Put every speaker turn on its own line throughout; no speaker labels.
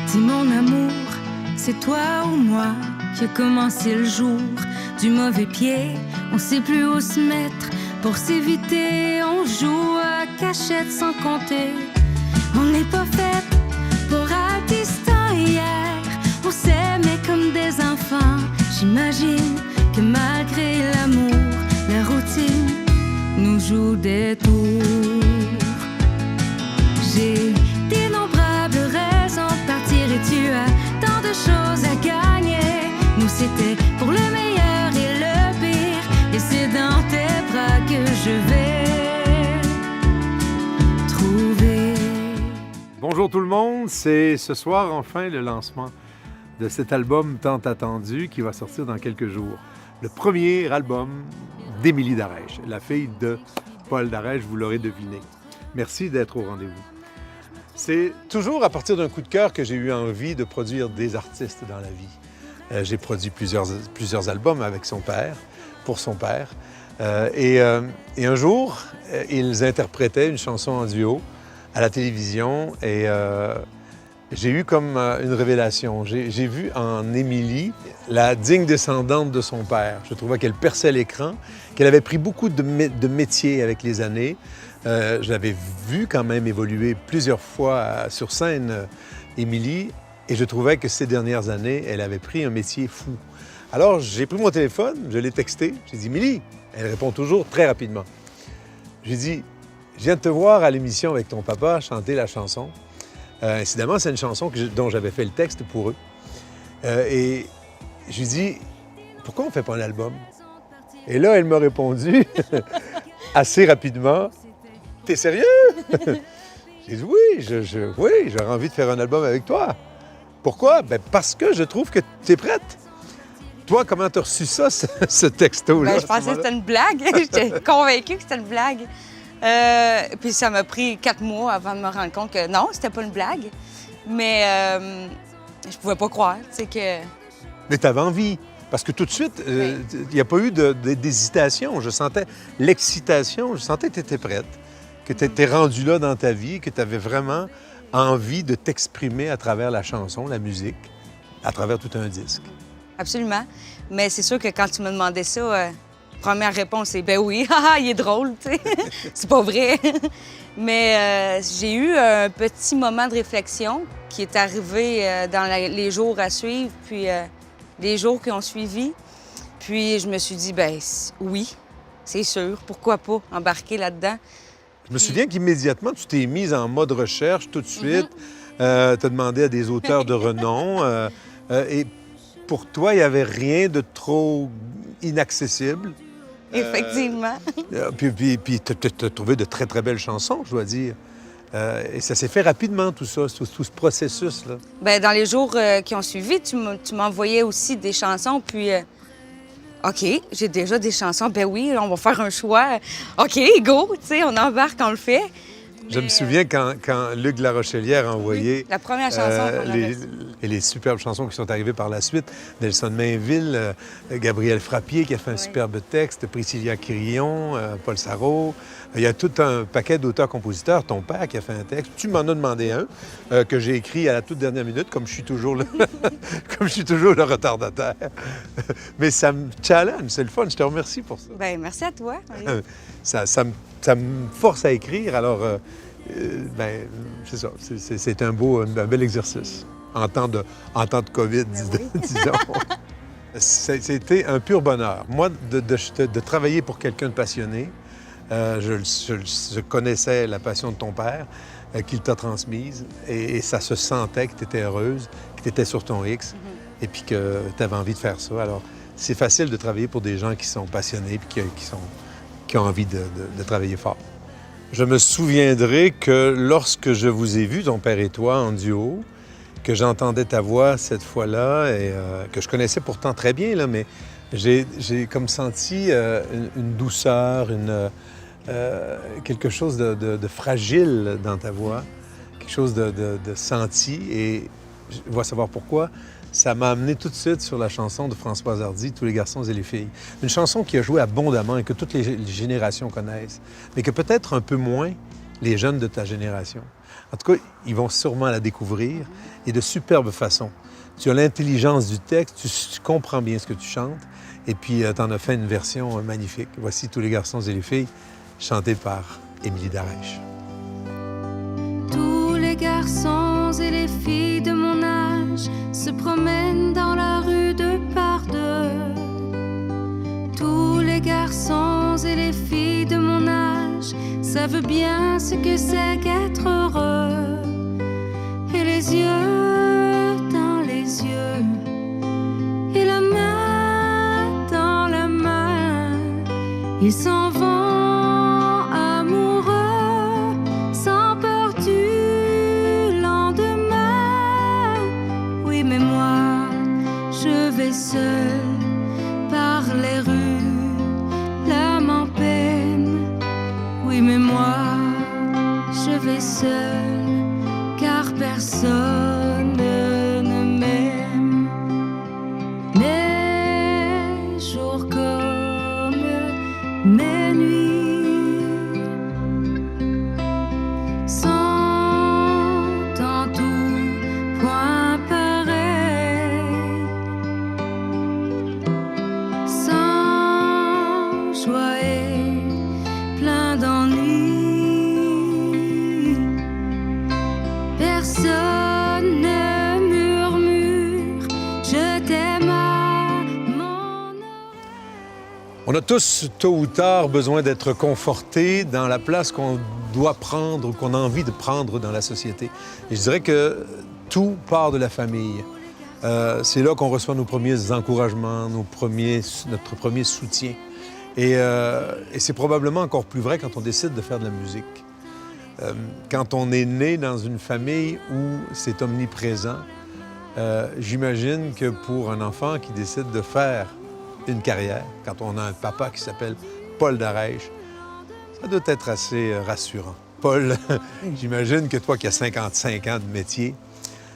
Dis mon amour, c'est toi ou moi qui a commencé le jour du mauvais pied. On sait plus où se mettre pour s'éviter. On joue à cachette sans compter. On n'est pas fait pour être distant hier. On s'aimait comme des enfants. J'imagine que malgré l'amour, la routine nous joue des tours. J'ai d'innombrables raisons de partir et tu as tant de choses à gagner. Nous c'était pour le meilleur et le pire, et c'est dans tes bras que je vais trouver.
Bonjour tout le monde, c'est ce soir enfin le lancement de cet album tant attendu qui va sortir dans quelques jours. Le premier album d'Émilie Darèche, la fille de Paul Darèche, vous l'aurez deviné. Merci d'être au rendez-vous. C'est toujours à partir d'un coup de cœur que j'ai eu envie de produire des artistes dans la vie. J'ai produit plusieurs albums avec son père, pour son père. Et un jour, ils interprétaient une chanson en duo à la télévision et j'ai eu comme une révélation. J'ai vu en Émilie la digne descendante de son père. Je trouvais qu'elle perçait l'écran, qu'elle avait pris beaucoup de métiers avec les années. Je l'avais vue quand même évoluer plusieurs fois sur scène, Émilie, et je trouvais que ces dernières années, elle avait pris un métier fou. Alors, j'ai pris mon téléphone, je l'ai texté, j'ai dit « Émilie », elle répond toujours très rapidement. J'ai dit « Je viens de te voir à l'émission avec ton papa chanter la chanson. » Incidemment, c'est une chanson dont j'avais fait le texte pour eux. Et je lui ai dit « Pourquoi on ne fait pas un album? » Et là, elle m'a répondu assez rapidement « T'es sérieux? » J'ai dit « Oui, j'aurais envie de faire un album avec toi. » Pourquoi? Bien, parce que je trouve que tu es prête. Toi, comment tu as reçu ça, ce texto-là?
Bien, je pensais que c'était une blague. J'étais convaincue que c'était une blague. Puis ça m'a pris 4 mois avant de me rendre compte que non, c'était pas une blague. Mais je pouvais pas croire, tu sais, que...
Mais tu avais envie. Parce que tout de suite, il n'y a pas eu d'hésitation. Je sentais l'excitation. Je sentais que tu étais prête, que tu étais rendue là dans ta vie, que tu avais vraiment envie de t'exprimer à travers la chanson, la musique, à travers tout un disque.
Absolument. Mais c'est sûr que quand tu me demandais ça, première réponse, c'est « Ben oui, haha, il est drôle, tu sais. » C'est pas vrai. Mais j'ai eu un petit moment de réflexion qui est arrivé dans les jours à suivre, puis les jours qui ont suivi. Puis je me suis dit « Ben oui, c'est sûr, pourquoi pas embarquer là-dedans. »
Je me souviens qu'immédiatement, tu t'es mise en mode recherche tout de suite. Tu as demandé à des auteurs de renom. Et pour toi, il n'y avait rien de trop inaccessible.
Effectivement.
Puis tu as trouvé de très, très belles chansons, je dois dire. Et ça s'est fait rapidement, tout ça, tout ce processus-là. Bien,
dans les jours qui ont suivi, tu m'envoyais aussi des chansons, puis... OK, j'ai déjà des chansons. Ben oui, on va faire un choix. OK, go, tu sais, on embarque, on le fait.
Je me souviens quand Luc Larochelière a envoyé...
La première chanson qu'on avait.
Et les superbes chansons qui sont arrivées par la suite. Nelson Mainville, Gabriel Frappier qui a fait un superbe texte, Priscilla Quirillon, Paul Sarrault. Il y a tout un paquet d'auteurs-compositeurs. Ton père qui a fait un texte. Tu m'en as demandé un que j'ai écrit à la toute dernière minute, comme je suis toujours le retardataire. Mais ça me challenge, c'est le fun. Je te remercie pour ça.
Bien, merci à toi.
Ça me force à écrire, alors c'est ça. C'est un bel exercice. En temps de COVID, disons. C'était un pur bonheur. Moi, de travailler pour quelqu'un de passionné, je connaissais la passion de ton père, qu'il t'a transmise, et ça se sentait que tu étais heureuse, que tu étais sur ton X, et puis que tu avais envie de faire ça. Alors, c'est facile de travailler pour des gens qui sont passionnés et qui ont envie de travailler fort. Je me souviendrai que lorsque je vous ai vus, ton père et toi, en duo, que j'entendais ta voix cette fois-là, et que je connaissais pourtant très bien, là, mais j'ai comme senti une douceur, quelque chose de fragile dans ta voix, quelque chose de senti, et je vais savoir pourquoi. Ça m'a amené tout de suite sur la chanson de Françoise Hardy, « Tous les garçons et les filles ». Une chanson qui a joué abondamment et que toutes les générations connaissent, mais que peut-être un peu moins les jeunes de ta génération. En tout cas, ils vont sûrement la découvrir et de superbe façon. Tu as l'intelligence du texte, tu comprends bien ce que tu chantes et puis tu en as fait une version magnifique. Voici Tous les garçons et les filles, chantée par Émilie Darèche.
Tous les garçons et les filles de mon âge se promènent dans la rue de par deux. Tous les garçons et les filles de mon âge savent bien ce que c'est qu'être heureux. Et les yeux dans les yeux, et la main dans la main, ils s'en vont amoureux, sans peur du lendemain. Oui, mais moi, je vais seule par les rues, l'âme en peine. Oui, mais moi, je vais seule, car personne ne m'aime. Mes jours comme mes nuits sont en tout point pareils, sans joie et plein d'ennuis. Personne ne murmure, je t'aime à mon âme.
On a tous, tôt ou tard, besoin d'être confortés dans la place qu'on doit prendre ou qu'on a envie de prendre dans la société. Et je dirais que tout part de la famille. C'est là qu'on reçoit nos premiers encouragements, notre premier soutien. Et c'est probablement encore plus vrai quand on décide de faire de la musique. Quand on est né dans une famille où c'est omniprésent, j'imagine que pour un enfant qui décide de faire une carrière, quand on a un papa qui s'appelle Paul Darèche, ça doit être assez rassurant. Paul, j'imagine que toi qui as 55 ans de métier,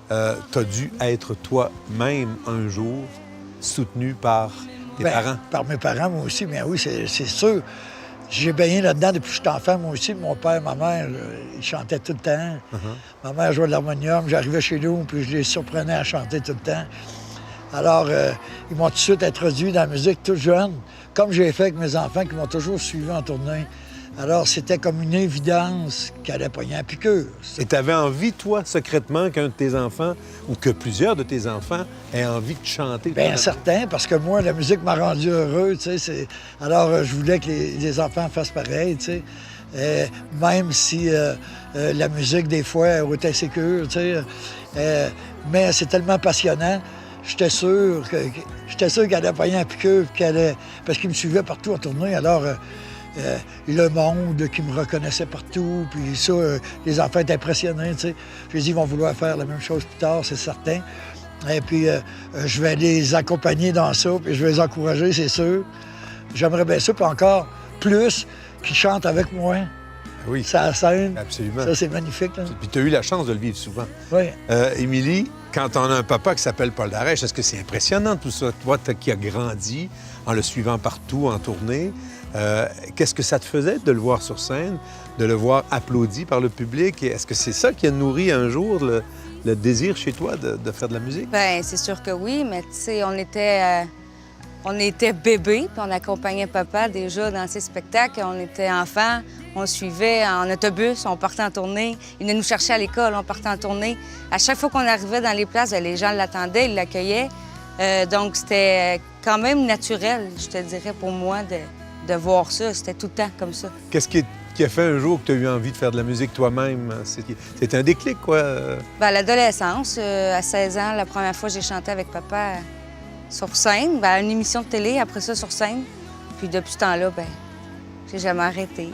t'as dû être toi-même un jour soutenu par tes parents.
Par mes parents, moi aussi, mais oui, c'est sûr. J'ai baigné là-dedans depuis que j'étais enfant, moi aussi. Mon père, ma mère, ils chantaient tout le temps. Ma mère jouait de l'harmonium. J'arrivais chez nous, puis je les surprenais à chanter tout le temps. Alors, ils m'ont tout de suite introduit dans la musique tout jeune, comme j'ai fait avec mes enfants qui m'ont toujours suivi en tournée. Alors, c'était comme une évidence qu'elle allait pogner à piqûre.
Et tu avais envie, toi, secrètement, qu'un de tes enfants ou que plusieurs de tes enfants aient envie de chanter?
Bien certain, parce que moi, la musique m'a rendu heureux, tu sais. Alors, je voulais que les enfants fassent pareil, tu sais. Même si la musique, des fois, est insécure, tu sais. Mais c'est tellement passionnant. J'étais sûr qu'elle allait pogner à piqûre, parce qu'ils me suivaient partout en tournée. Alors, le monde qui me reconnaissait partout, puis ça, les enfants étaient impressionnés, tu sais. Je les ai dit, ils vont vouloir faire la même chose plus tard, c'est certain. Et puis, je vais les accompagner dans ça, puis je vais les encourager, c'est sûr. J'aimerais bien ça, puis encore plus, qu'ils chantent avec moi.
Oui,
ça la scène.
Absolument.
Ça, c'est magnifique, là.
Puis tu as eu la chance de le vivre souvent.
Oui.
Émilie, quand on a un papa qui s'appelle Paul Darèche, est-ce que c'est impressionnant tout ça? Toi qui as grandi en le suivant partout en tournée, qu'est-ce que ça te faisait de le voir sur scène, de le voir applaudi par le public? Est-ce que c'est ça qui a nourri un jour le désir chez toi de faire de la musique?
Bien, c'est sûr que oui, mais tu sais, on était bébés, puis on accompagnait papa déjà dans ses spectacles. On était enfants, on le suivait en autobus, on partait en tournée. Il venait nous chercher à l'école, on partait en tournée. À chaque fois qu'on arrivait dans les places, les gens l'attendaient, ils l'accueillaient. Donc, c'était quand même naturel, je te dirais, pour moi, de voir ça. C'était tout le temps comme ça.
Qu'est-ce qui a fait un jour que tu as eu envie de faire de la musique toi-même? C'était un déclic, quoi?
Bien, à l'adolescence, à 16 ans, la première fois que j'ai chanté avec papa sur scène, bien, à une émission de télé, après ça sur scène. Puis depuis ce temps-là, bien, j'ai jamais arrêté.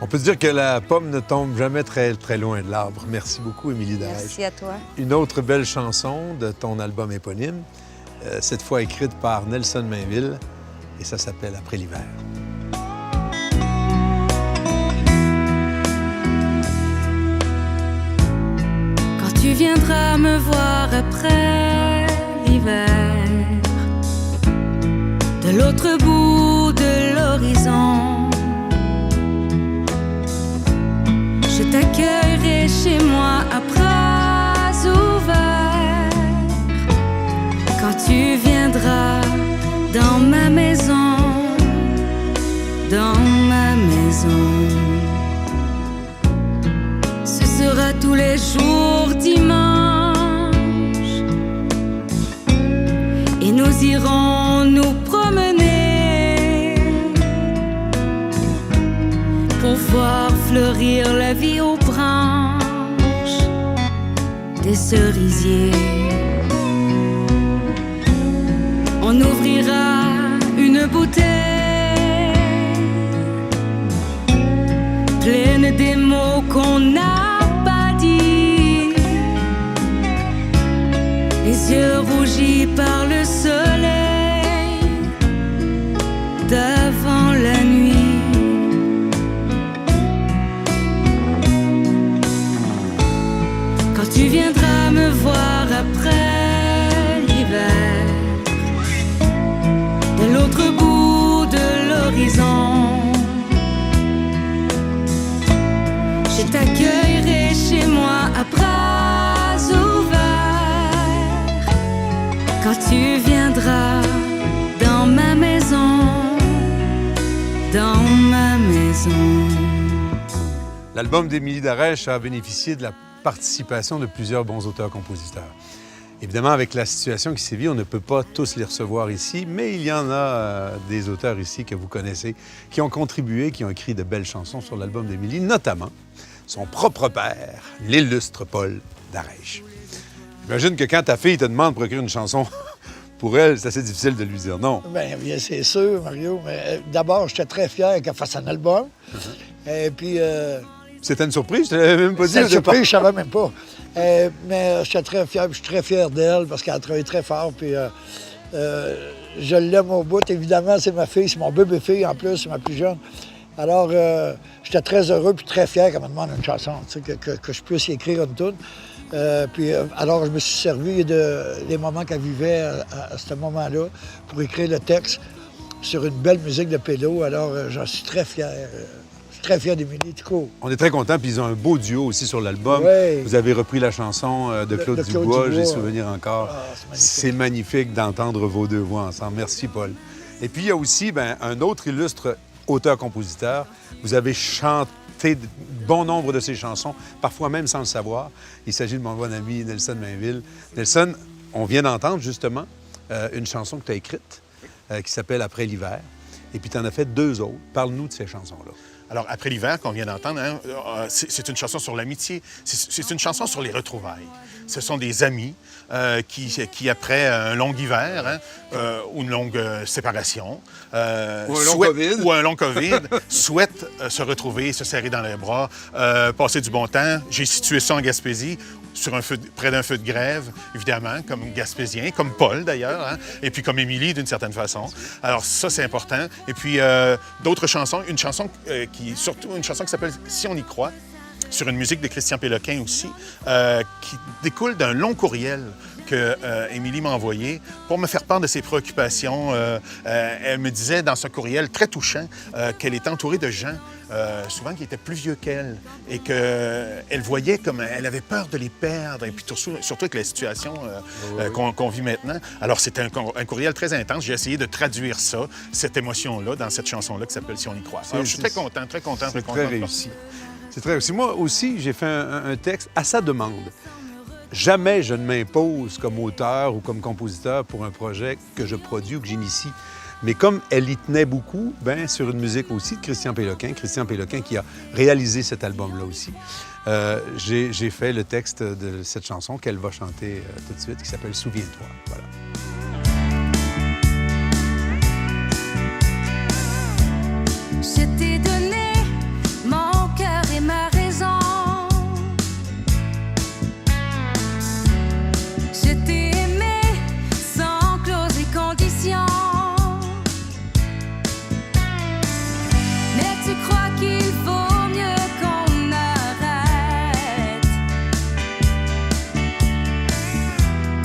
On peut se dire que la pomme ne tombe jamais très, très loin de l'arbre. Merci beaucoup, Émilie Darèche.
Merci à toi.
Une autre belle chanson de ton album éponyme, cette fois écrite par Nelson Mainville, et ça s'appelle « Après l'hiver ».
Quand tu viendras me voir après l'hiver, de l'autre bout de l'horizon, tu viendras dans ma maison, dans ma maison. Ce sera tous les jours dimanche et nous irons nous promener pour voir fleurir la vie aux branches des cerisiers. On ouvrira une bouteille pleine des mots qu'on n'a pas dit, les yeux rougis par le soleil d'avant la nuit. Quand tu viendras me voir après l'hiver, de l'autre bout de l'horizon, je t'accueillerai chez moi à bras ouverts. Quand tu viendras dans ma maison, dans ma maison.
L'album d'Émilie Darèche a bénéficié de la participation de plusieurs bons auteurs-compositeurs. Évidemment, avec la situation qui sévit, on ne peut pas tous les recevoir ici, mais il y en a des auteurs ici que vous connaissez, qui ont contribué, qui ont écrit de belles chansons sur l'album d'Émilie, notamment son propre père, l'illustre Paul Darèche. J'imagine que quand ta fille te demande pour écrire une chanson pour elle, c'est assez difficile de lui dire non.
Bien, c'est sûr, Mario. Mais d'abord, j'étais très fier qu'elle fasse un album. Et puis...
C'était une surprise? Je ne l'avais même pas dit.
C'était une surprise, je ne savais même pas. Mais j'étais très fier, je suis très fier d'elle parce qu'elle a travaillé très fort. Puis je l'aime au bout. Évidemment, c'est ma fille, c'est mon bébé-fille en plus, c'est ma plus jeune. Alors, j'étais très heureux puis très fier qu'elle me demande une chanson, que je puisse y écrire une tune. Alors, je me suis servi des moments qu'elle vivait à ce moment-là pour écrire le texte sur une belle musique de Pello. Alors, j'en suis très fier. Très fier d'Émilie Tico.
On est très contents, puis ils ont un beau duo aussi sur l'album.
Oui.
Vous avez repris la chanson de Claude Dubois, J'ai souvenir encore.
Ah,
c'est magnifique d'entendre vos deux voix ensemble. Merci, Paul. Et puis, il y a aussi un autre illustre auteur-compositeur. Vous avez chanté bon nombre de ses chansons, parfois même sans le savoir. Il s'agit de mon bon ami Nelson Mainville. Nelson, on vient d'entendre justement une chanson que tu as écrite qui s'appelle « Après l'hiver ». Et puis, tu en as fait deux autres. Parle-nous de ces chansons-là.
Alors, Après l'hiver, qu'on vient d'entendre, hein, c'est une chanson sur l'amitié. C'est une chanson sur les retrouvailles. Ce sont des amis qui après un long hiver ou une longue séparation, ou un long COVID, souhaitent se retrouver, se serrer dans les bras, passer du bon temps. J'ai situé ça en Gaspésie, près d'un feu de grève, évidemment, comme Gaspésien, comme Paul d'ailleurs, hein, et puis comme Émilie d'une certaine façon. Alors ça, c'est important. Et puis d'autres chansons, surtout une chanson qui s'appelle « Si on y croit », sur une musique de Christian Péloquin aussi, qui découle d'un long courriel que Émilie m'a envoyé pour me faire part de ses préoccupations. Elle me disait dans ce courriel très touchant qu'elle était entourée de gens souvent qui étaient plus vieux qu'elle et qu'elle voyait comme elle avait peur de les perdre, et puis surtout avec la situation qu'on vit maintenant. Alors, c'était un courriel très intense. J'ai essayé de traduire ça, cette émotion-là, dans cette chanson-là qui s'appelle « Si on y croit ». Alors, je suis très content.
C'est très réussi. C'est très réussi. Moi aussi, j'ai fait un texte à sa demande. Jamais je ne m'impose comme auteur ou comme compositeur pour un projet que je produis ou que j'initie. Mais comme elle y tenait beaucoup, sur une musique aussi de Christian Péloquin qui a réalisé cet album-là aussi, j'ai fait le texte de cette chanson qu'elle va chanter tout de suite, qui s'appelle « Souviens-toi ». Voilà.
Je t'ai donné mon cœur et ma raison. Je t'ai aimé sans clause et condition. Mais tu crois qu'il vaut mieux qu'on arrête.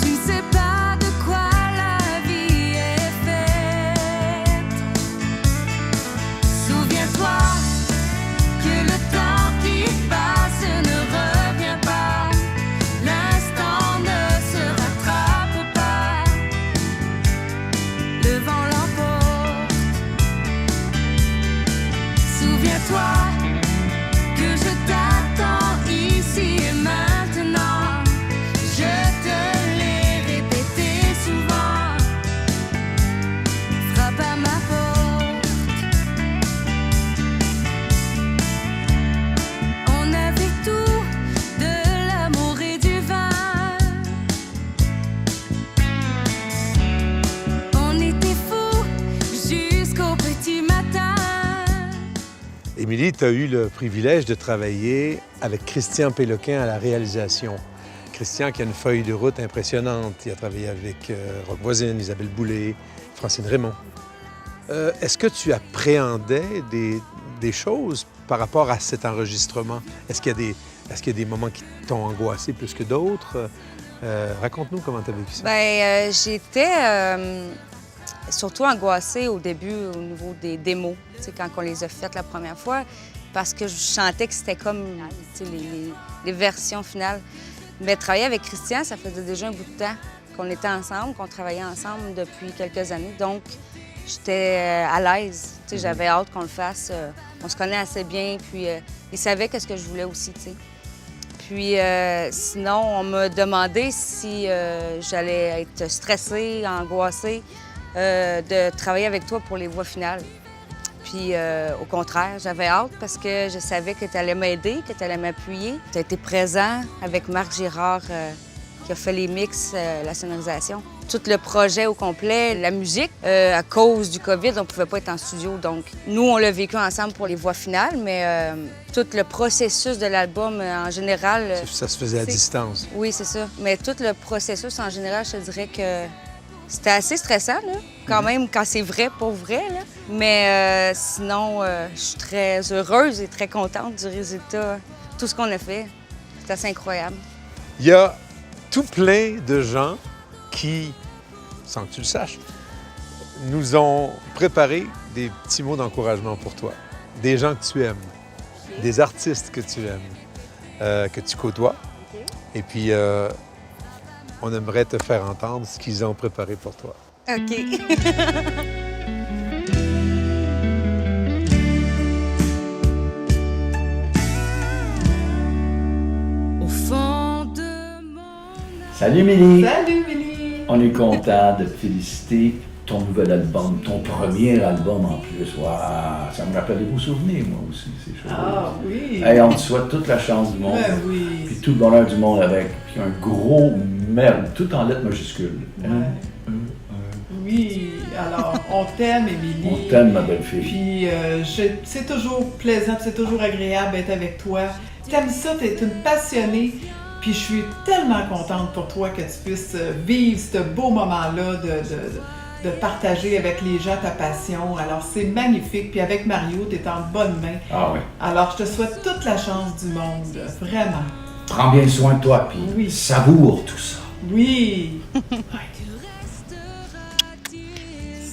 Tu ne sais pas de quoi la vie est faite. Souviens-toi à toi que je t'attends ici et maintenant. Je te l'ai répété souvent. Frappe à ma porte. On avait tout, de l'amour et du vin. On était fous jusqu'au petit matin.
Émilie, tu as eu le privilège de travailler avec Christian Péloquin à la réalisation. Christian qui a une feuille de route impressionnante. Il a travaillé avec Roch Voisine, Isabelle Boulay, Francine Raymond. Est-ce que tu appréhendais des choses par rapport à cet enregistrement? Est-ce qu'il y a des moments qui t'ont angoissé plus que d'autres? Raconte-nous comment tu as vécu ça.
Bien, j'étais surtout angoissée au début au niveau des démos, quand on les a faites la première fois, parce que je sentais que c'était comme les versions finales. Mais travailler avec Christian, ça faisait déjà un bout de temps qu'on était ensemble, qu'on travaillait ensemble depuis quelques années. Donc, j'étais à l'aise. J'avais hâte qu'on le fasse. On se connaît assez bien, puis il savait qu'est-ce que je voulais aussi, tu sais. Puis sinon, on m'a demandé si j'allais être stressée, angoissée de travailler avec toi pour les voix finales. Puis au contraire, j'avais hâte parce que je savais que tu allais m'aider, que tu allais m'appuyer. Tu as été présent avec Marc Girard qui a fait les mix, la sonorisation. Tout le projet au complet, la musique, à cause du COVID, on ne pouvait pas être en studio. Donc, nous, on l'a vécu ensemble pour les voix finales, mais tout le processus de l'album en général...
Ça se faisait à distance.
Oui, c'est ça. Mais tout le processus en général, je te dirais que c'était assez stressant, là, quand même, quand c'est vrai pour vrai. Là. Mais sinon, je suis très heureuse et très contente du résultat. Tout ce qu'on a fait, c'est assez incroyable.
Il y a tout plein de gens qui, sans que tu le saches, nous ont préparé des petits mots d'encouragement pour toi. Des gens que tu aimes, des artistes que tu aimes, que tu côtoies. Et puis, on aimerait te faire entendre ce qu'ils ont préparé pour toi.
OK.
Au fond de mon...
Salut Mélie!
Salut, Mélie!
On est content de te féliciter ton nouvel album, ton premier album en plus. Wow, ça me rappelle des beaux souvenirs, moi aussi, ces choses.
Ah oui!
Hey, on te souhaite toute la chance du monde,
Ben oui!
puis tout le bonheur du monde avec, puis un gros merde, tout en lettres majuscules.
Ouais. Oui, alors on t'aime, Émilie.
On t'aime, ma belle-fille.
Puis c'est toujours plaisant, c'est toujours agréable d'être avec toi. T'aimes ça, t'es une passionnée. Puis je suis tellement contente pour toi que tu puisses vivre ce beau moment-là de partager avec les gens ta passion. Alors c'est magnifique. Puis avec Mario, t'es en bonne main.
Ah oui.
Alors je te souhaite toute la chance du monde, vraiment.
Prends bien soin de toi, puis
Oui.
savoure tout ça.
Oui!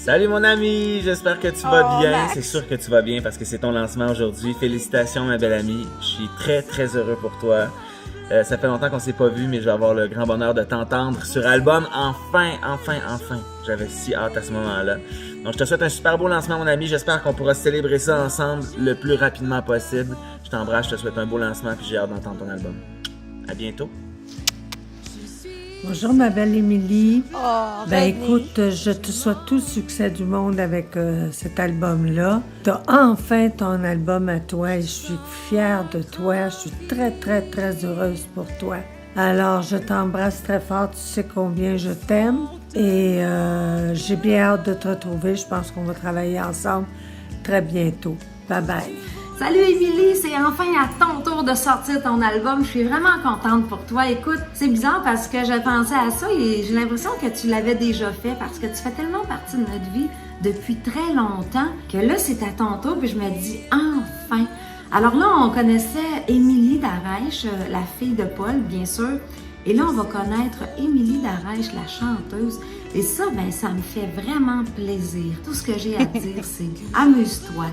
Salut mon ami, j'espère que tu vas bien. C'est sûr que tu vas bien parce que c'est ton lancement aujourd'hui. Félicitations ma belle amie, je suis très très heureux pour toi. Ça fait longtemps qu'on s'est pas vu, mais je vais avoir le grand bonheur de t'entendre sur album. Enfin. J'avais si hâte à ce moment-là. Donc je te souhaite un super beau lancement mon ami. J'espère qu'on pourra célébrer ça ensemble le plus rapidement possible. Je t'embrasse, je te souhaite un beau lancement puis j'ai hâte d'entendre ton album. À bientôt.
Bonjour ma belle Émilie.
Oh,
Ben
René.
écoute, je te souhaite tout le succès du monde avec cet album-là. T'as enfin ton album à toi et je suis fière de toi. Je suis très, très, très heureuse pour toi. Alors, je t'embrasse très fort. Tu sais combien je t'aime. Et j'ai bien hâte de te retrouver. Je pense qu'on va travailler ensemble très bientôt. Bye-bye.
Salut Émilie, c'est enfin à ton tour de sortir ton album. Je suis vraiment contente pour toi. Écoute, c'est bizarre parce que j'ai pensé à ça et j'ai l'impression que tu l'avais déjà fait parce que tu fais tellement partie de notre vie depuis très longtemps que là, c'est à ton tour puis je me dis enfin. Alors là, on connaissait Émilie Darèche, la fille de Paul, bien sûr. Et là, on va connaître Émilie Darèche, la chanteuse. Et ça, ben, ça me fait vraiment plaisir. Tout ce que j'ai à dire, c'est amuse-toi.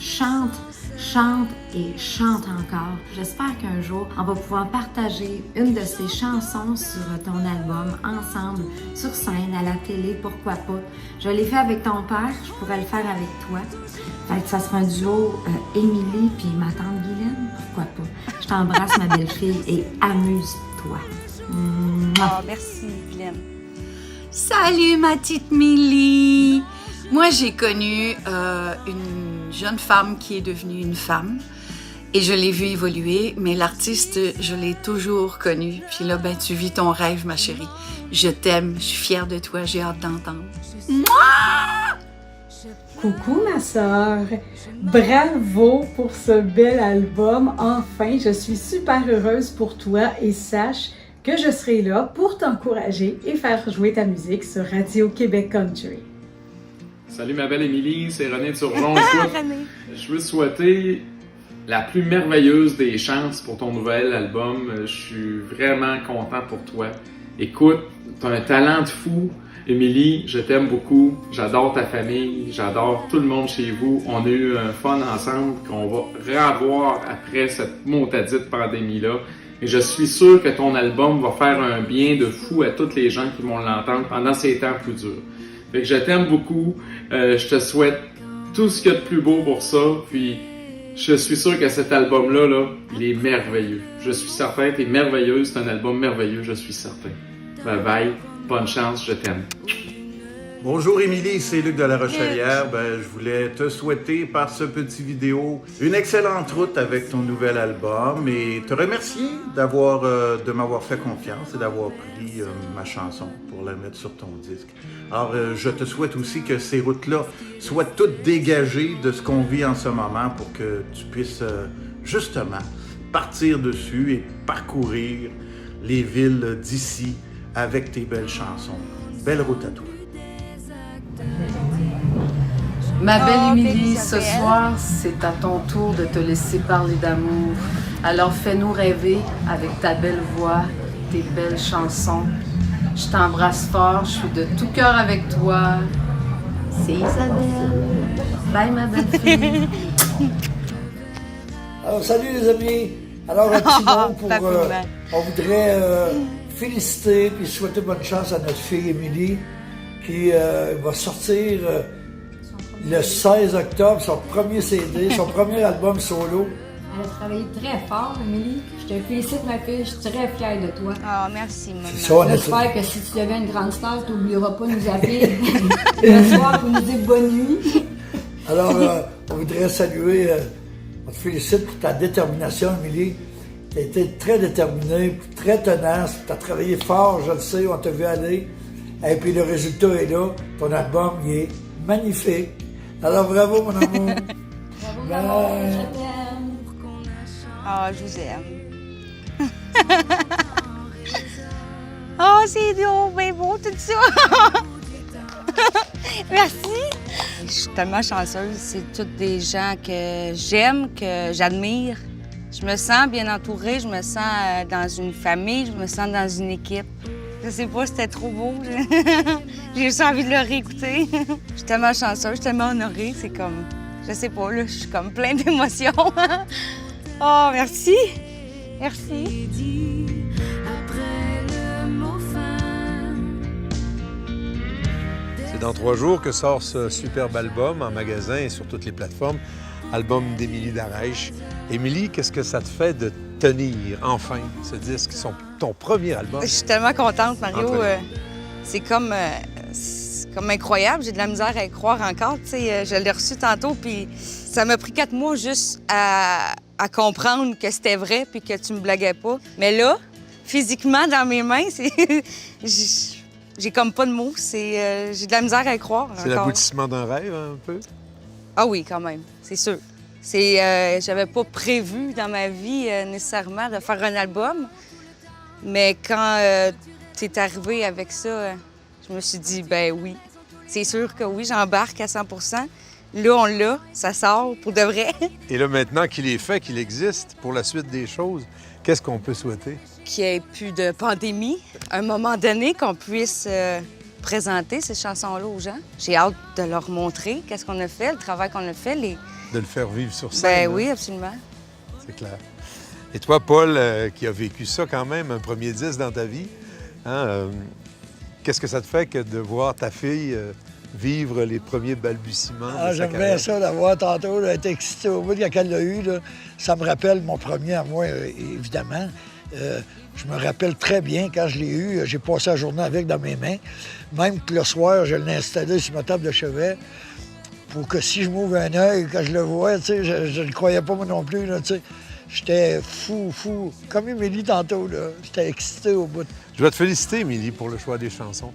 chante, chante et chante encore. J'espère qu'un jour, on va pouvoir partager une de ces chansons sur ton album ensemble, sur scène, à la télé, pourquoi pas. Je l'ai fait avec ton père, je pourrais le faire avec toi. Fait que ça sera un duo Émilie puis ma tante Guylaine, pourquoi pas. Je t'embrasse, ma belle-fille, et amuse-toi.
Oh, merci, Guylaine.
Salut, ma petite Milly! Moi, j'ai connu une jeune femme qui est devenue une femme et je l'ai vue évoluer, mais l'artiste, je l'ai toujours connue. Puis là, ben, tu vis ton rêve, ma chérie. Je t'aime, je suis fière de toi, j'ai hâte d'entendre. Mouah!
Coucou ma sœur, bravo pour ce bel album. Enfin, je suis super heureuse pour toi et sache que je serai là pour t'encourager et faire jouer ta musique sur Radio Québec Country.
Salut ma belle Émilie, c'est René Turgeon. Écoute, je veux te souhaiter la plus merveilleuse des chances pour ton nouvel album. Je suis vraiment content pour toi. Écoute, t'as un talent de fou. Émilie, je t'aime beaucoup. J'adore ta famille. J'adore tout le monde chez vous. On a eu un fun ensemble qu'on va revoir après cette motadite pandémie-là. Et je suis sûr que ton album va faire un bien de fou à toutes les gens qui vont l'entendre pendant ces temps plus durs. Fait que je t'aime beaucoup. Je te souhaite tout ce qu'il y a de plus beau pour ça. Puis je suis sûr que cet album-là, là, il est merveilleux. Je suis certain, t'es merveilleuse. C'est un album merveilleux, je suis certain. Bye bye. Bonne chance, je t'aime.
Bonjour Émilie, c'est Luc de la Rochelière. Je voulais te souhaiter par ce petit vidéo une excellente route avec ton nouvel album et te remercier de m'avoir fait confiance et d'avoir pris ma chanson pour la mettre sur ton disque. Alors, je te souhaite aussi que ces routes-là soient toutes dégagées de ce qu'on vit en ce moment pour que tu puisses justement partir dessus et parcourir les villes d'ici avec tes belles chansons. Belle route à toi.
Ma belle Émilie, ce soir, c'est à ton tour de te laisser parler d'amour. Alors fais-nous rêver avec ta belle voix, tes belles chansons. Je t'embrasse fort, je suis de tout cœur avec toi. C'est Isabelle. Bye ma belle fille.
Alors salut les amis. Alors un petit mot pour... on voudrait féliciter et souhaiter bonne chance à notre fille Émilie qui va sortir... le 16 octobre, son premier CD, son premier album solo.
Elle a travaillé très fort, Émilie. Je te félicite, ma fille. Je suis très fière de toi.
Ah, merci, maman.
J'espère que si tu deviens une grande star, tu n'oublieras pas de nous appeler le soir pour nous dire bonne nuit.
Alors, on voudrait saluer, on te félicite pour ta détermination, Émilie. Tu as été très déterminée, très tenace. Tu as travaillé fort, je le sais, on t'a vu aller. Et puis le résultat est là. Ton album, il est magnifique. Alors, bravo, mon amour.
Bravo, mon amour, je t'aime.
Ah, je vous aime. Oh, c'est bien beau, tout ça. Merci. Je suis tellement chanceuse. C'est tous des gens que j'aime, que j'admire. Je me sens bien entourée, je me sens dans une famille, je me sens dans une équipe. Je sais pas, c'était trop beau. J'ai juste envie de le réécouter. Je suis tellement chanceuse, je suis tellement honorée. C'est comme, je sais pas, là, je suis comme plein d'émotions. Oh, merci. Merci.
C'est dans 3 jours que sort ce superbe album en magasin et sur toutes les plateformes. Album d'Émilie Darèche. Émilie, qu'est-ce que ça te fait de tenir enfin ce disque, ton premier album?
Je suis tellement contente, Mario. C'est comme incroyable. J'ai de la misère à y croire encore. Je l'ai reçu tantôt, puis ça m'a pris 4 mois juste à comprendre que c'était vrai puis que tu me blaguais pas. Mais là, physiquement, dans mes mains, j'ai comme pas de mots. J'ai de la misère à y croire.
C'est l'aboutissement d'un rêve, un peu?
Ah oui, quand même, c'est sûr. J'avais pas prévu dans ma vie nécessairement de faire un album, mais quand t'es arrivé avec ça, je me suis dit, ben oui, c'est sûr que oui, j'embarque à 100 %. Là, on l'a, ça sort pour de vrai.
Et là, maintenant qu'il est fait, qu'il existe, pour la suite des choses, qu'est-ce qu'on peut souhaiter?
Qu'il n'y ait plus de pandémie, à un moment donné, qu'on puisse présenter ces chansons-là aux gens. J'ai hâte de leur montrer qu'est-ce qu'on a fait, le travail qu'on a fait,
de le faire vivre sur scène.
Ben
hein?
oui, absolument.
C'est clair. Et toi, Paul, qui a vécu ça quand même, un premier disque dans ta vie, hein, qu'est-ce que ça te fait que de voir ta fille vivre les premiers balbutiements de sa
J'aime
carrière?
bien ça, la voir tantôt, là, elle était excitée au bout quand elle l'a eu. Là, ça me rappelle mon premier à moi, évidemment. Je me rappelle très bien quand je l'ai eu, j'ai passé la journée avec dans mes mains. Même que le soir, je l'ai installé sur ma table de chevet pour que si je m'ouvre un œil, quand je le vois, je ne croyais pas moi non plus. Là, j'étais fou. Comme Émilie tantôt, là, j'étais excité au bout.
Je dois te féliciter, Émilie, pour le choix des chansons.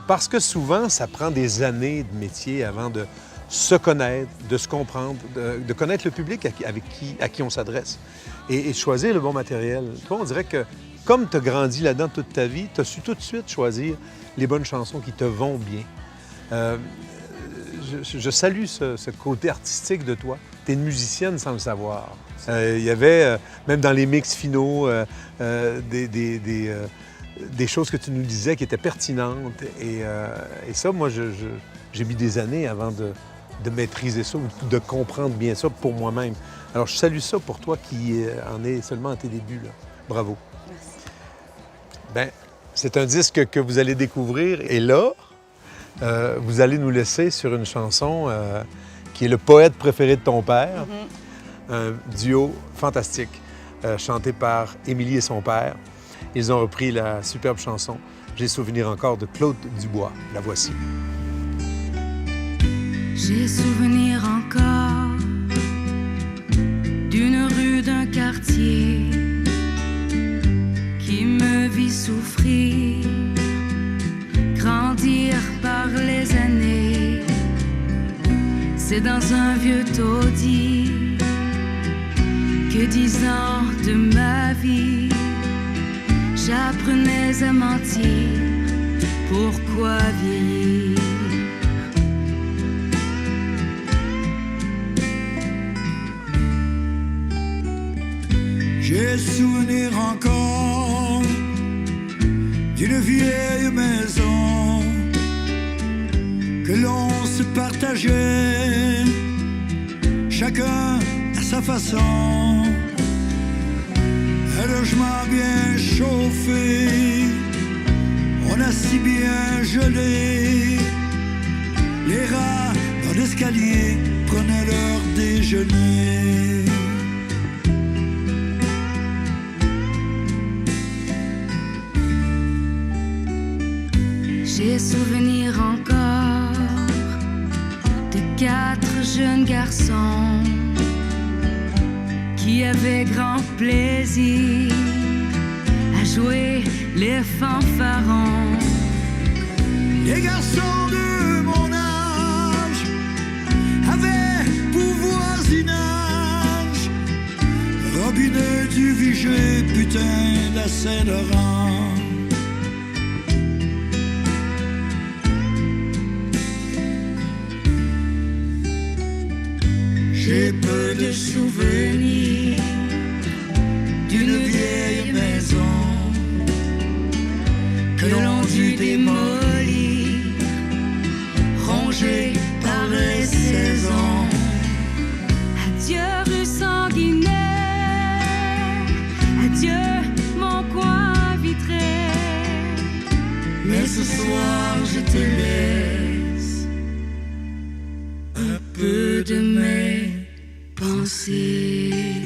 Parce que souvent, ça prend des années de métier avant de se connaître, de se comprendre, de connaître le public à qui on s'adresse et de choisir le bon matériel. Toi, on dirait que comme tu as grandi là-dedans toute ta vie, tu as su tout de suite choisir les bonnes chansons qui te vont bien. Je salue ce côté artistique de toi. Tu es une musicienne sans le savoir. Il y avait, même dans les mix finaux, des choses que tu nous disais qui étaient pertinentes. Et ça, moi, j'ai mis des années avant de maîtriser ça ou de comprendre bien ça pour moi-même. Alors, je salue ça pour toi qui en est seulement à tes débuts. Là. Bravo.
Merci.
Bien, c'est un disque que vous allez découvrir. Et là, vous allez nous laisser sur une chanson qui est le poète préféré de ton père. Un duo fantastique, chanté par Émilie et son père. Ils ont repris la superbe chanson « J'ai souvenir encore » de Claude Dubois. La voici.
J'ai souvenir encore d'une rue, d'un quartier qui me vit souffrir, grandir par les années. C'est dans un vieux taudis que 10 ans de ma vie j'apprenais à mentir. Pourquoi vieillir?
J'ai souvenir encore d'une vieille maison que l'on se partageait, chacun à sa façon. Un logement bien chauffé, on a si bien gelé. Les rats dans l'escalier prenaient leur déjeuner.
J'ai souvenir encore de 4 jeunes garçons qui avaient grand plaisir à jouer les fanfarons.
Les garçons de mon âge avaient pour voisinage robinet du Viger, putain, la Saint-Laurent.
J'ai peu de souvenirs d'une vieille maison que l'on dut démolir, rongée par les saisons. Adieu rue Sanguinaire, adieu mon coin vitré. Mais ce soir je te laisse un peu de mes pensées.